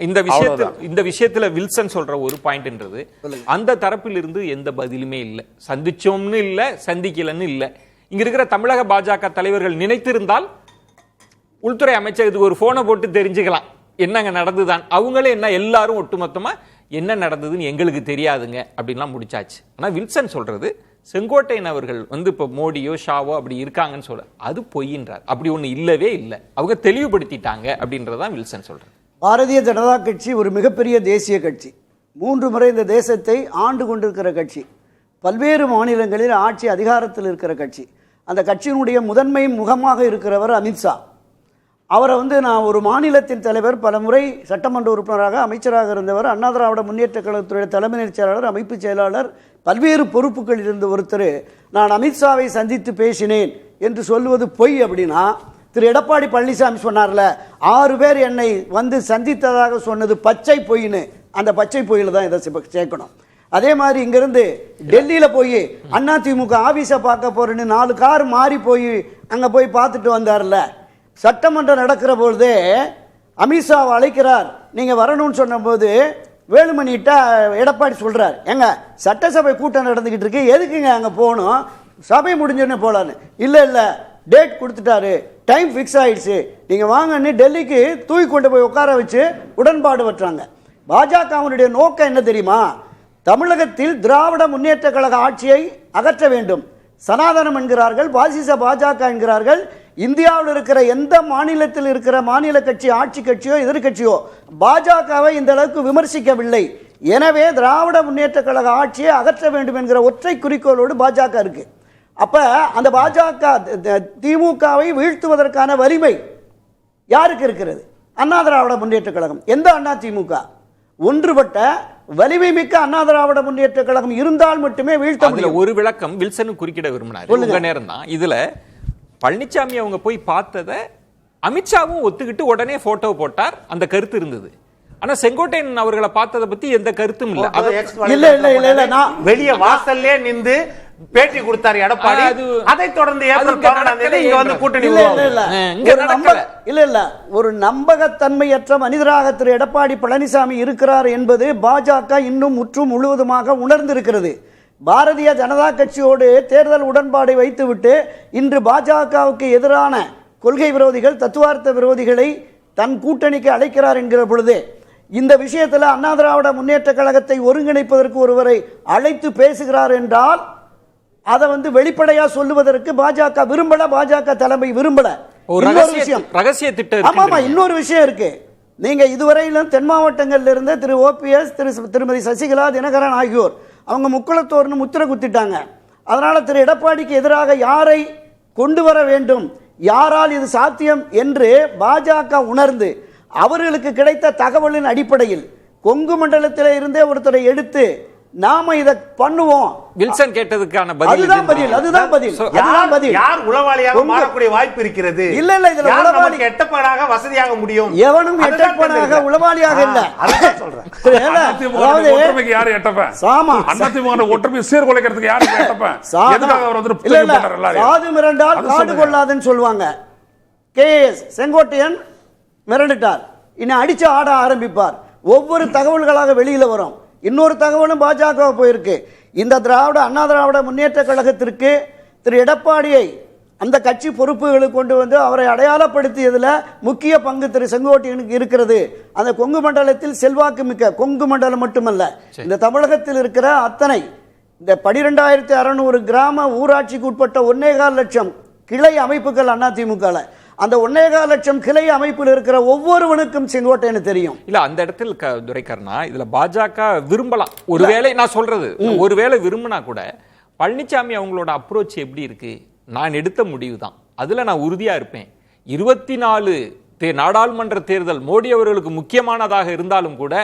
இந்த விஷயத்துல வில்சன் சொல்ற ஒரு பாயிண்ட்ன்றது அந்த தரப்பில் இருந்து எந்த பதிலுமே இல்லை. சந்திச்சோம்னு இல்ல, சந்திக்கலன்னு இல்ல. இங்க இருக்கிற தமிழக பாஜக தலைவர்கள் நினைத்திருந்தால் உள்துறை அமைச்சருக்கு ஒரு போனை போட்டு தெரிஞ்சுக்கலாம் என்னங்க நடந்துதான். அவங்களே என்ன எல்லாரும் ஒட்டுமொத்தமா என்ன நடந்ததுன்னு எங்களுக்கு தெரியாதுங்க அப்படின்லாம் முடிச்சாச்சு. ஆனா வில்சன் சொல்றது செங்கோட்டையன் அவர்கள் இப்ப மோடியோ ஷாவோ அப்படி இருக்காங்கன்னு சொல்ல அது பொய்ன்றார். அப்படி ஒண்ணு இல்லவே இல்லை, அவங்க தெளிவுபடுத்திட்டாங்க அப்படின்றதான் வில்சன் சொல்றாரு. பாரதிய ஜனதா கட்சி ஒரு மிகப்பெரிய தேசிய கட்சி, 3 முறை இந்த தேசத்தை ஆண்டு கொண்டிருக்கிற கட்சி, பல்வேறு மாநிலங்களில் ஆட்சி அதிகாரத்தில் இருக்கிற கட்சி. அந்த கட்சியினுடைய முதன்மை முகமாக இருக்கிறவர் அமித்ஷா. அவரை நான் ஒரு மாநிலத்தின் தலைவர், பல முறை சட்டமன்ற உறுப்பினராக அமைச்சராக இருந்தவர், அண்ணா திராவிட முன்னேற்ற கழகத்துடைய தலைமை செயலாளர், அமைப்பு செயலாளர், பல்வேறு பொறுப்புகளில் இருந்த ஒருத்தர் நான் அமித்ஷாவை சந்தித்து பேசினேன் என்று சொல்லுவது பொய் அப்படின்னா, திரு எடப்பாடி பழனிசாமி சொன்னார்ல 6 பேர் என்னை சந்தித்ததாக சொன்னது பச்சை பொய்ன்னு, அந்த பச்சை பொய்யில் தான் இதை சேர்க்கணும். அதே மாதிரி இங்கிருந்து டெல்லியில் போய் அதிமுக ஆபீஸை பார்க்க போறேன்னு 4 கார் மாறி போய் அங்கே போய் பார்த்துட்டு வந்தார்ல. சட்டமன்றம் நடக்கிற பொழுதே அமித்ஷாவை அழைக்கிறார், நீங்க வரணும்னு சொன்ன போது வேலுமணிட்ட எடப்பாடி சொல்றார், எங்க சட்டசபை கூட்டம் நடந்துகிட்டு இருக்கு, எதுக்குங்க அங்க போகணும், சபை முடிஞ்சோடனே போலான்னு. இல்ல டேட் கொடுத்துட்டாரு, டைம் ஃபிக்ஸ் ஆயிடுச்சு, நீங்க வாங்கன்னு டெல்லிக்கு தூக்கி கொண்டு போய் உட்கார வச்சு உடன்பாடு வச்சாங்க. பாஜகவினுடைய நோக்கம் என்ன தெரியுமா? தமிழகத்தில் திராவிட முன்னேற்ற கழக ஆட்சியை அகற்ற வேண்டும். சனாதனம் என்கிறார்கள், பாசிச பாஜக என்கிறார்கள். இந்தியாவில் இருக்கிற எந்த மாநிலத்தில் இருக்கிற மாநில கட்சி, ஆட்சி கட்சியோ எதிர்கட்சியோ பாஜகவை இந்த அளவுக்கு விமர்சிக்கவில்லை. எனவே திராவிட முன்னேற்ற கழக ஆட்சியை அகற்ற வேண்டும் என்கிற ஒற்றை குறிக்கோளோடு பாஜக இருக்கு. அப்ப அந்த பாஜக திமுகவை வீழ்த்துவதற்கான வலிமை யாருக்கு இருக்கிறது? அண்ணா திராவிட முன்னேற்ற கழகம். எந்த அண்ணா திமுக? ஒன்றுபட்ட வலிமை மிக்க அண்ணா திராவிட முன்னேற்ற கழகம் இருந்தால் மட்டுமே வீழ்த்த முடியும். ஒரு விளக்கம் வில்சன் குறுக்கிட விரும்பினார். நேரம் தான் இதுல பழனிசாமி அவங்க போய் பார்த்ததை அமித்ஷாவும் ஒத்துக்கிட்டு உடனே போட்டோ போட்டார், அந்த கருத்து இருந்தது. ஆனா செங்கோட்டையன் அவர்களை பார்த்ததை பத்தி எந்த கருத்தும் இல்ல. நான் வெளியே வாசல்லே நின்று பேட்டி கொடுத்தார் எடப்பாடி. அதை தொடர்ந்து கூட்டணி இல்ல ஒரு நம்பகத்தன்மையற்ற மனிதராக திரு எடப்பாடி பழனிசாமி இருக்கிறார் என்பது பாஜக இன்னும் முற்றும் முழுவதுமாக உணர்ந்திருக்கிறது. பாரதிய ஜனதா கட்சியோடு தேர்தல் உடன்பாடை வைத்துவிட்டு இன்று பாஜகவுக்கு எதிரான கொள்கை விரோதிகள், தத்துவார்த்த விரோதிகளை தன் கூட்டணிக்கு அழைக்கிறார் என்கிற பொழுது இந்த விஷயத்தில் அண்ணா திராவிட முன்னேற்ற கழகத்தை ஒருங்கிணைப்பதற்கு ஒருவரை அழைத்து பேசுகிறார் என்றால் அதை வெளிப்படையா சொல்லுவதற்கு பாஜக விரும்பல, பாஜக தலைமை விரும்பல. இன்னொரு விஷயம், ரகசிய திட்டம். ஆமா, இன்னொரு விஷயம் இருக்கு. நீங்க இதுவரையிலும் தென் மாவட்டங்கள்ல இருந்து திரு ஓபிஎஸ், திருமதி சசிகலா, தினகரன் ஆகியோர் அவங்க முக்குளத்தோர்னு முத்திர குத்திட்டாங்க. அதனால திரு எடப்பாடிக்கு எதிராக யாரை கொண்டு வர வேண்டும், யாரால் இது சாத்தியம் என்று பாஜக உணர்ந்து அவர்களுக்கு கிடைத்த தகவலின் அடிப்படையில் கொங்கு மண்டலத்தில் இருந்தே ஒருத்தரை எடுத்து நாம இத பண்ணுவோம். வில்சன் கேட்டதுக்கான அதுதான் பதில். யார் உளவாளியாக மாறக்கூடிய வாய்ப்பு இருக்கிறது? இல்ல இதுல உளவாளி எட்டப்பாடாக வசதியாக முடியும். எவனும் எட்டப்பாடாக உளவாளியாக இல்ல. அதுதான் சொல்றேன். ஒற்றுமைக்கு யார் எட்டப்பன்? சாமா அதிமுக ஒற்றுமை சீர்குலைக்கிறதுக்கு யாரு எட்டப்பன்? எதுக்காக அவர் சாது மிரண்டால் காடு கொள்ளாதுன்னு சொல்லுவாங்க. கேஎஸ் செங்கோட்டையன் மிரண்டுட்டார், இனி அடிச்சு ஆட ஆரம்பிப்பார். ஒவ்வொரு தகவல்களாக வெளியில வரும். இன்னொரு தகவலும் பாஜக போயிருக்கு. இந்த அண்ணா திராவிட முன்னேற்ற கழகத்திற்கு திரு எடப்பாடியை அந்த கட்சி பொறுப்புகளுக்கு கொண்டு அவரை அடையாளப்படுத்தியதில் முக்கிய பங்கு திரு செங்கோட்டையனுக்கு இருக்கிறது. அந்த கொங்கு மண்டலத்தில் செல்வாக்கு மிக்க, கொங்கு மண்டலம் மட்டுமல்ல, இந்த தமிழகத்தில் இருக்கிற அத்தனை இந்த 12,600 கிராம ஊராட்சிக்கு உட்பட்ட 1.25 லட்சம் கிளை அமைப்புகள் அதிமுக, அந்த 1.25 லட்சம் கிளை அமைப்பில் இருக்கிற ஒவ்வொருவனுக்கும் செங்கோட்டையனு தெரியும். இல்ல அந்த இடத்தில் துரைக்கர்ணா, இதுல பாஜக விரும்பலாம், ஒருவேளை நான் சொல்றது ஒருவேளை விரும்பினா கூட பழனிசாமி அவங்களோட அப்ரோச் எப்படி இருக்கு, நான் எடுத்த முடிவு தான், அதுல நான் உறுதியா இருப்பேன். 24 நாடாளுமன்ற தேர்தல் மோடி அவர்களுக்கு முக்கியமானதாக இருந்தாலும் கூட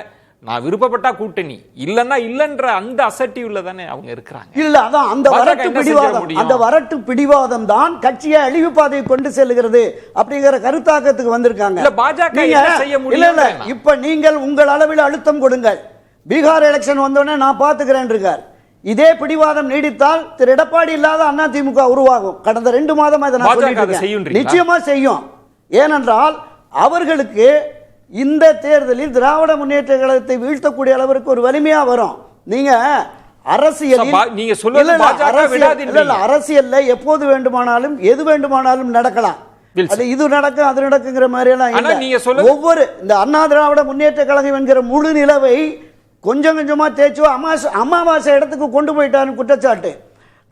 நான் விருப்பப்பட்டா கூட்டணி, இல்லன்னா இல்லன்ற அந்த அசட்டிவ்ல தானே அவங்க இருக்கிறாங்க. இல்ல அதான் அந்த வரட்டு பிடிவாதம் தான் கட்சியை அழிவு பாதையை கொண்டு செல்கிறது அப்படிங்கிற கருத்தாக்கத்துக்கு வந்திருக்காங்க. இல்ல பாஜக என்ன செய்ய முடியல. இப்ப நீங்கள் உங்கள் அளவில் அழுத்தம் கொடுங்கள், பீகார் எலெக்ஷன் வந்தோடனே நான் பாத்துக்கிறேன் இருக்கார். இதே பிடிவாதம் நீடித்தால் திரு எடப்பாடி இல்லாத அதிமுக உருவாகும். கடந்த 2 மாதமா இதை நான் சொல்லிட்டு இருக்கேன். நிச்சயமா செய்யும். ஏனென்றால் அவர்களுக்கு இந்த தேர்தலில் திராவிட முன்னேற்ற கழகத்தை வீழ்த்தக்கூடிய அளவிற்கு ஒரு வலிமையா வரும். நீங்க அரசியலில் நீங்க சொல்றது பாஜக விடாதீங்க. அரசியல்ல எப்போது வேண்டுமானாலும் எது வேண்டுமானாலும் நடக்கலாம். அது இது நடக்கும் அது நடக்குங்கிற மாதிரி எல்லாம் இல்ல. ஒவ்வொரு இந்த அண்ணா திராவிட முன்னேற்ற கழகம் என்கிற முழு நிலவை கொஞ்சம் கொஞ்சமா தேய்ச்சு அமாவாசை இடத்துக்கு கொண்டு போயிட்டாரு குற்றச்சாட்டு.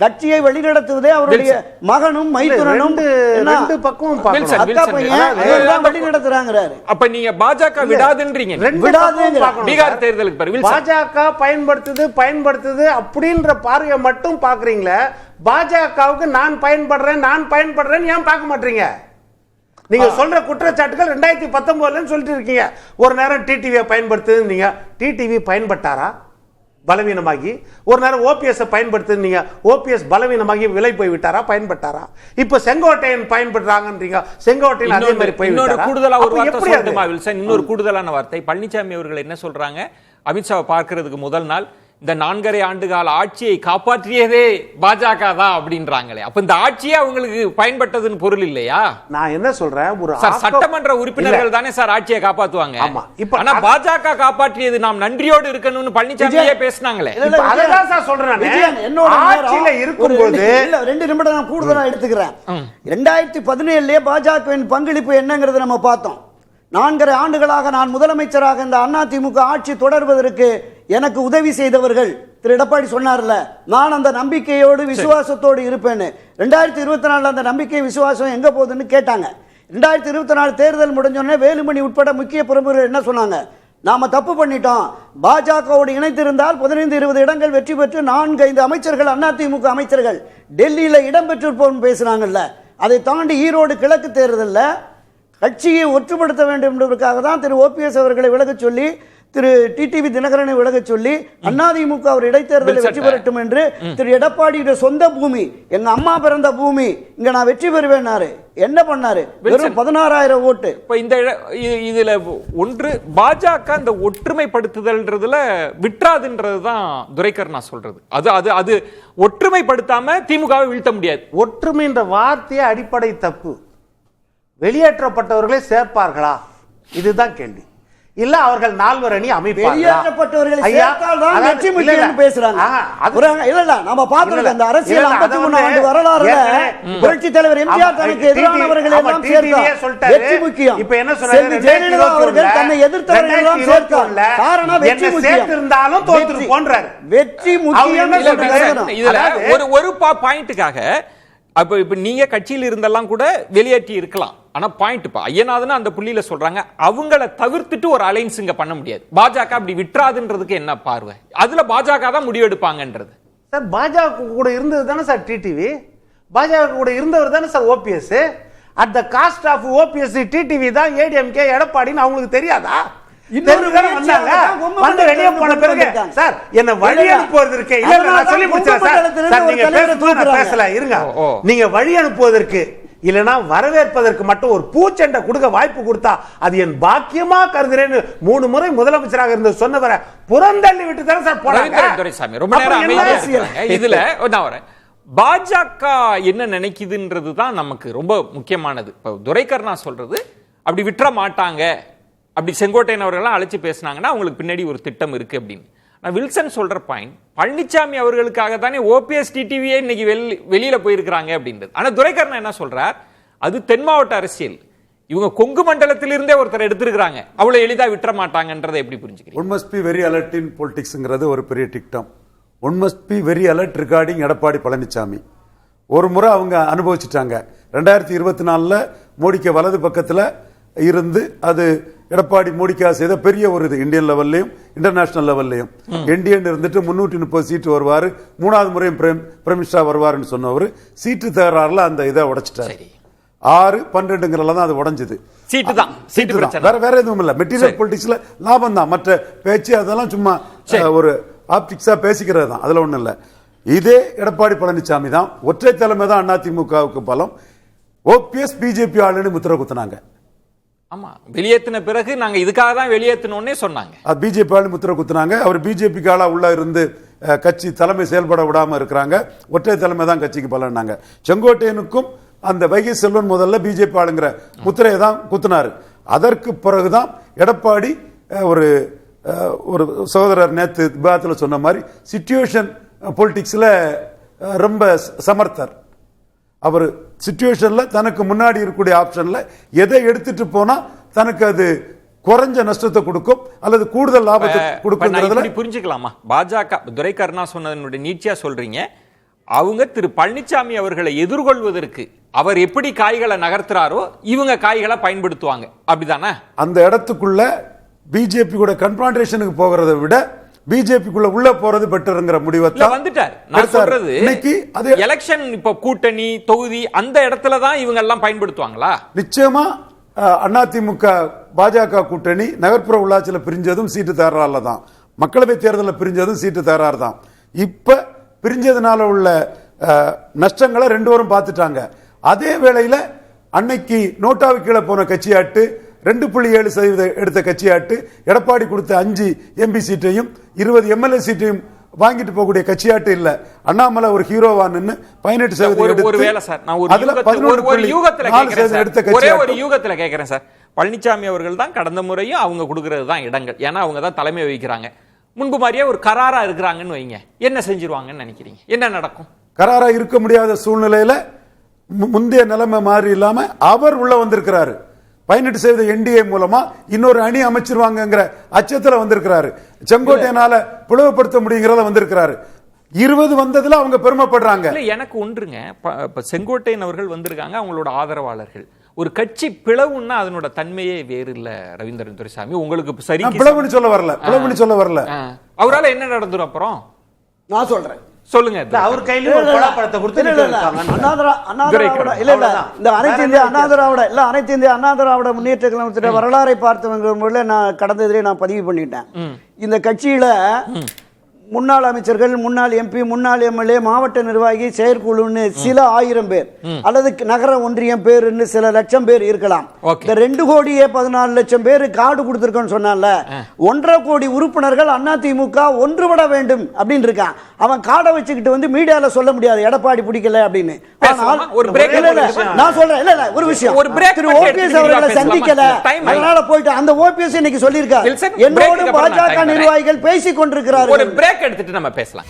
கட்சியை வழிநடத்துவதே அவருடைய மகனும் மைத்துனனும் ரெண்டு பக்கமும் வழிநடத்துறாங்கிறாரு. அப்ப நீங்க பாஜக விடாதுன்றீங்க. பீகார் தேர்தலுக்கு பிறகு பாஜக பயன்படுத்துது அப்படின்ற பார்வையை மட்டும் பாக்குறீங்களே. பாஜகவுக்கு நான் பயன்படுறேன் ஏன் பார்க்க மாட்டீங்க? நீங்க சொல்ற குற்றச்சாட்டுகள் 2019 சொல்லிட்டு இருக்கீங்க. ஒரு நேரம் டிடிவியை பயன்படுத்துது, டிடிவி பயன்பட்டாரா பலவீனமாகி? ஒரு நேரம் ஓபிஎஸ் பயன்படுத்துனீங்க, ஓபிஎஸ் பலவீனமாகி விலை போய் விட்டாரா பயன்பட்டாரா? இப்ப செங்கோட்டையன் பயன்படுறாங்கன்றீங்க, செங்கோட்டையன் அதே மாதிரி போய் இன்னொரு கூடுதலா ஒரு வார்த்தை சொல்லட்டுமா வில்சன்? இன்னொரு கூடுதலான வார்த்தை, பழனிசாமி அவர்கள் என்ன சொல்றாங்க? அமித்ஷாவை பார்க்கிறதுக்கு முதல் நாள் இந்த 4.5 ஆண்டுகால ஆட்சியை காப்பாற்றியதே பாஜக தான் அப்படின்றாங்களே. அப்ப இந்த ஆட்சியே அவங்களுக்கு பயன்பட்டதுன்னு பொருள் இல்லையா? நான் என்ன சொல்றேன், ஒரு சட்டமன்ற உறுப்பினர்கள் தானே சார் ஆட்சியை காப்பாத்துவாங்க. ஆனா பாஜக காப்பாற்றியது நாம் நன்றியோடு இருக்கணும்னு பழனிசாமியே பேசினாங்களே. அதான் சார் சொல்றேன். ஆட்சியில இருக்கும்போது 2 நிமிடம் நான் கூடுதலா எடுத்துக்கிறேன். 2017 பாஜகவின் பங்களிப்பு என்னங்கிறது நம்ம பார்த்தோம். 4.5 ஆண்டுகளாக நான் முதலமைச்சராக இந்த அதிமுக ஆட்சி தொடர்வதற்கு எனக்கு உதவி செய்தவர்கள் திரு எடப்பாடி சொன்னார்ல, நான் அந்த நம்பிக்கையோடு விசுவாசத்தோடு இருப்பேன்னு. 2024 அந்த நம்பிக்கை விசுவாசம் எங்க போகுதுன்னு கேட்டாங்க. 2024 தேர்தல் முடிஞ்சோடனே வேலுமணி உட்பட முக்கிய பிரமுகர்கள் என்ன சொன்னாங்க? நாம தப்பு பண்ணிட்டோம், பாஜகவோடு இணைந்திருந்தால் 15-20 இடங்கள் வெற்றி பெற்று 4-5 அமைச்சர்கள் அதிமுக அமைச்சர்கள் டெல்லியில இடம் பெற்றிருப்போம் பேசுறாங்கல்ல. அதை தாண்டி ஈரோடு கிழக்கு தேர்தலில் கட்சியை ஒற்றுப்படுத்த வேண்டும் என்பதற்காக தான் திரு ஓபிஎஸ் அவர்களை விலகச் சொல்லி, திரு டிடிவி தினகரனை விலகச் சொல்லி அதிமுக அவர் இடைத்தேர்தலை வெற்றி பெறட்டும் என்று திரு எடப்பாடியுடைய சொந்த பூமி, எங்க அம்மா பிறந்த பூமி, இங்க நான் வெற்றி பெறுவேன்னாரு. என்ன பண்ணாரு? வெறும் 16,000 ஓட்டு. இப்ப இந்த இதுல ஒன்று பாஜக இந்த ஒற்றுமைப்படுத்துதல்ன்றதுல விட்டுறாதுன்றதுதான் துரைக்கர் நான் சொல்றது. அது ஒற்றுமைப்படுத்தாம திமுகவை வீழ்த்த முடியாது. ஒற்றுமைன்ற வார்த்தையே அடிப்படை தப்பு. வெளியேற்றப்பட்டவர்களை சேர்ப்பார்களா? இதுதான் கேள்வி. இல்ல அவர்கள் 4 அணி அமைப்பார்களா? வெளியேற்றப்பட்டவர்களை சேர்த்தால் தான் வெற்றி முக்கியம் பேசுறாங்க. இல்ல நம்ம பாத்துறோம் அந்த அரசியல் 53 ஆண்டு வரலாறுல புரட்சி தலைவர் எம்ஜிஆர் தனக்கு எதிரானவர்களை எல்லாம் சேர்த்தார். வெற்றி முக்கியம். இப்போ என்ன சொன்னாரு? ஜெயலலிதா அவர்கள் தன்னை எதிர்த்தவர்களை எல்லாம் சேர்த்தார். காரணம் வெற்றி முக்கியம். சேர்த்திருந்தாலும் தோற்று போன்றார். வெற்றி முக்கியம். இதுல ஒரு பாயிண்ட்காக அப்ப இப்ப நீங்க கட்சியில் இருந்தெல்லாம் கூட வெளியேற்றி இருக்கலாம். ஆனா பாயிண்ட் ஐயநாதன் அந்த புள்ளியில சொல்றாங்க, அவங்கள தவிர்த்துட்டு ஒரு அலைன்ஸ் இங்க பண்ண முடியாது. பாஜக அப்படி விட்டுறாதுன்றதுக்கு என்ன பார்வை? அதுல பாஜக தான் முடிவெடுப்பாங்கன்றது. சார் பாஜக கூட இருந்தது தானே சார் டிடிவி, பாஜக கூட இருந்தவர் தானே sir OPS. At the cost of OPS TTV தான் ஏடிஎம்கே எடப்பாடின்னு அவங்களுக்கு தெரியாதா? வந்து வெளியே போன பிறகு சார் என்ன வழி அனுப்புவதற்கு பேசல இருங்க. நீங்க வழி அனுப்புவதற்கு இல்லனா வரவேற்பதற்கு மட்டும் ஒரு பூச்செண்டை கொடுக்க வாய்ப்பு கொடுத்தா அது என் பாக்கியமா கருதுறேன்னு 3 முறை முதலமைச்சராக இருந்து சொன்னவரை புறந்தள்ளி விட்டு தானே சார் போறாங்க. துரைசாமி ரொம்ப நேரம் அமைதியா இதுல நான் வரேன். பாஜக என்ன நினைக்குதுன்றது தான் நமக்கு ரொம்ப முக்கியமானது. இப்ப துரைக்கர் நான் சொல்றது அப்படி விட்டுற மாட்டாங்க, அப்படி செங்கோட்டையன் அவர்கள்லாம் அழைச்சி பேசினாங்கன்னா அவங்களுக்கு பின்னாடி ஒரு திட்டம் இருக்கு அப்படின்னு. நான் வில்சன் சொல்ற பாயிண்ட், பழனிசாமி அவர்களுக்காக தானே ஓபிஎஸ் டிடிவியே இன்னைக்கு வெளியில போயிருக்கிறாங்க அப்படின்றது. ஆனா துரைக்கர் என்ன சொல்றார், அது தென் மாவட்ட அரசியல், இவங்க கொங்கு மண்டலத்திலிருந்தே ஒருத்தர் எடுத்திருக்கிறாங்க, அவ்வளவு எளிதா விட்டுற மாட்டாங்கன்றதை எப்படி புரிஞ்சுக்கிறீங்க? One must be very alert in பொலிட்டிக்ஸ்ங்கிறது ஒரு பெரிய திட்டம். One must be very alert regarding Edappadi Palaniswami. ஒரு முறை அவங்க அனுபவிச்சுட்டாங்க. 2024 மோடிக்கு வலது பக்கத்துல இருந்து அது எடப்பாடி மோடிக்கா செய்த பெரிய ஒரு இது. இந்தியன் லெவல்லையும் இன்டர்நேஷனல் லெவல்லையும் இந்தியன் இருந்துட்டு 330 சீட்டு வருவாரு, 3வது முறையும் பிரைம் மினிஸ்டர் வருவாருன்னு சொன்னவர் சீட்டு தகராறுல அந்த இதை உடைச்சிட்டாரு. 6-12 தான் அது உடைஞ்சது. வேற எதுவும் இல்ல. மெட்டீரியல் பொலிட்டிக்ஸ்ல லாபம் தான், மற்ற பேச்சு அதெல்லாம் சும்மா ஒரு ஆப்டிக்ஸா பேசிக்கிறது தான், அதுல ஒண்ணு இல்ல. இதே எடப்பாடி பழனிசாமி தான் ஒற்றை தலைமை தான் அதிமுகவுக்கு பலம். ஓபிஎஸ் பிஜேபி ஆளுன்னு முத்திர குத்துனாங்க. ஆமா, வெளியேற்றின பிறகு நாங்க இதுக்காக தான் வெளியேற்றணும்னே சொன்னாங்க. பிஜேபி ஆளு முத்திர குத்துனாங்க. அவர் பிஜேபி ஆளா உள்ள இருந்து கட்சி தலைமை செயல்பட விடாம இருக்கிறாங்க. ஒற்றை தலைமை தான் கட்சிக்கு பலன்னாங்க. செங்கோட்டையனுக்கும் அந்த வைகை செல்வன் முதல்ல பிஜேபி ஆளுங்கிற முத்திரையை தான் குத்துனாரு. அதற்கு பிறகுதான் எடப்பாடி ஒரு ஒரு சகோதரர் நேத்து விவாதத்தில் சொன்ன மாதிரி சிச்சுவேஷன் பொலிட்டிக்ஸ்ல ரொம்ப சமர்த்தர். அவர் சிச்சுவேஷன்ல தனக்கு முன்னாடி இருக்கக்கூடிய ஆப்ஷன்ல எதை எடுத்துட்டு போனா தனக்கு அது குறைஞ்ச நஷ்டத்தை கொடுக்கும் அல்லது கூடுதல் லாபத்தை கொடுக்கும். புரிஞ்சுக்கலாமா? பாஜக துரை கருணா சொன்னதனுடைய நீட்சியா சொல்றீங்க, அவங்க திரு பழனிசாமி அவர்களை எதிர்கொள்வதற்கு அவர் எப்படி காய்களை நகர்த்துறாரோ இவங்க காய்களை பயன்படுத்துவாங்க, அப்படிதானே? அந்த இடத்துக்குள்ள பிஜேபி கூட கன்ஃபரன்டேஷனுக்கு போகிறத விட பிஜேபிக்குள்ள உள்ள போறது பெட்டர்ங்கிற முடிவை வந்துட்டார். நான் சொல்றது எலெக்ஷன் இப்ப கூட்டணி தொகுதி அந்த இடத்துல தான் இவங்க எல்லாம் பயன்படுத்துவாங்களா? நிச்சயமா அதிமுக பாஜக கூட்டணி நகர்ப்புற உள்ளாட்சியில் பிரிஞ்சதும் சீட்டு தகராறுல தான், மக்களவை தேர்தலில் பிரிஞ்சதும் சீட்டு தகராறு தான். இப்ப பிரிஞ்சதுனால உள்ள நஷ்டங்களை ரெண்டு பேரும் பார்த்துட்டாங்க. அதே வேளையில அன்னைக்கு நோட்டாவுக்கு கீழே போன கட்சியாட்டு 2.7% எடுத்த கட்சியாட்டு எடப்பாடி கொடுத்த 5 எம்பி சீட்டையும் 20 எம்எல்ஏ சீட்டையும் வாங்கிட்டு போகக்கூடிய கட்சியாட்டு இல்ல. அண்ணாமலை ஒரு ஹீரோவா நின்னு 18% ஒருவேளை சார் நான் ஒரு யூகத்துல கேட்கிறேன் சார், பழனிசாமி அவர்கள் தான் கடந்த முறையும் அவங்க கொடுக்கிறது தான் இடங்கள், ஏன்னா அவங்க தான் தலைமை வகிக்கிறாங்க. முன்பு மாதிரியே ஒரு கராரா இருக்கிறாங்கன்னு வைங்க, என்ன செஞ்சிருவாங்கன்னு நினைக்கிறீங்க? என்ன நடக்கும்? கராரா இருக்க முடியாத சூழ்நிலையில முந்தைய நிலைமை மாறி இல்லாம அவர் உள்ள வந்திருக்கிறாரு. 18% என்டிஏ மூலமா இன்னொரு அணி அமைச்சிருவாங்கிற அச்சத்துல வந்திருக்கிறாரு. செங்கோட்டையனால பிளவுபடுத்த முடியுங்கிறத வந்திருக்கிறாரு. 20 வந்ததுல அவங்க பெருமைப்படுறாங்க. எனக்கு ஒன்றுங்க, செங்கோட்டையன் அவர்கள் வந்திருக்காங்க, அவங்களோட ஆதரவாளர்கள். ஒரு கட்சி பிளவுன்னா அதனோட தன்மையே வேறு இல்ல ரவீந்திரன் துரைசாமி. உங்களுக்கு சரி பிளவுன்னு சொல்ல வரல. அவரால என்ன நடந்துரும் அப்புறம்? நான் சொல்றேன், சொல்லுங்க. அவர் கையில ஒரு பழப்பழத்தை கொடுத்து அனைத்து இந்திய அண்ணா திராவிட முன்னேற்ற கழகத்தின் வரலாறை பார்த்தவங்க நான் கடந்ததிலே நான் பதிவு பண்ணிட்டேன். இந்த கட்சியில முன்னாள் அமைச்சர்கள், முன்னாள் எம்பி, முன்னாள் எம்எல்ஏ, மாவட்ட நிர்வாகி, செயற்குழுன்னு சில 1000 பேர் அல்லது நகர ஒன்றியம் பேர் சில லட்சம் பேர் இருக்கலாம். இந்த 2,14,00,000 பேர் கார்டு கொடுத்திருக்கோன்னு சொன்னால 1.5 கோடி உறுப்பினர்கள் அதிமுக ஒன்றுபட வேண்டும் அப்படின்னு இருக்கான். அவன் கார்டை வச்சுக்கிட்டு வந்து மீடியால சொல்ல முடியாது எடப்பாடி பிடிக்கல அப்படின்னு. நான் சொல்றேன், இல்ல ஒரு விஷயம், திரு ஓபிஎஸ் அவர்களை சந்திக்கல, அதனால போயிட்டு அந்த ஓபிஎஸ் இன்னைக்கு சொல்லியிருக்காரு என்னோடு பாஜக நிர்வாகிகள் பேசிக் கொண்டிருக்கிறார்கள். எடுத்துட்டு நம்ம பேசலாம்.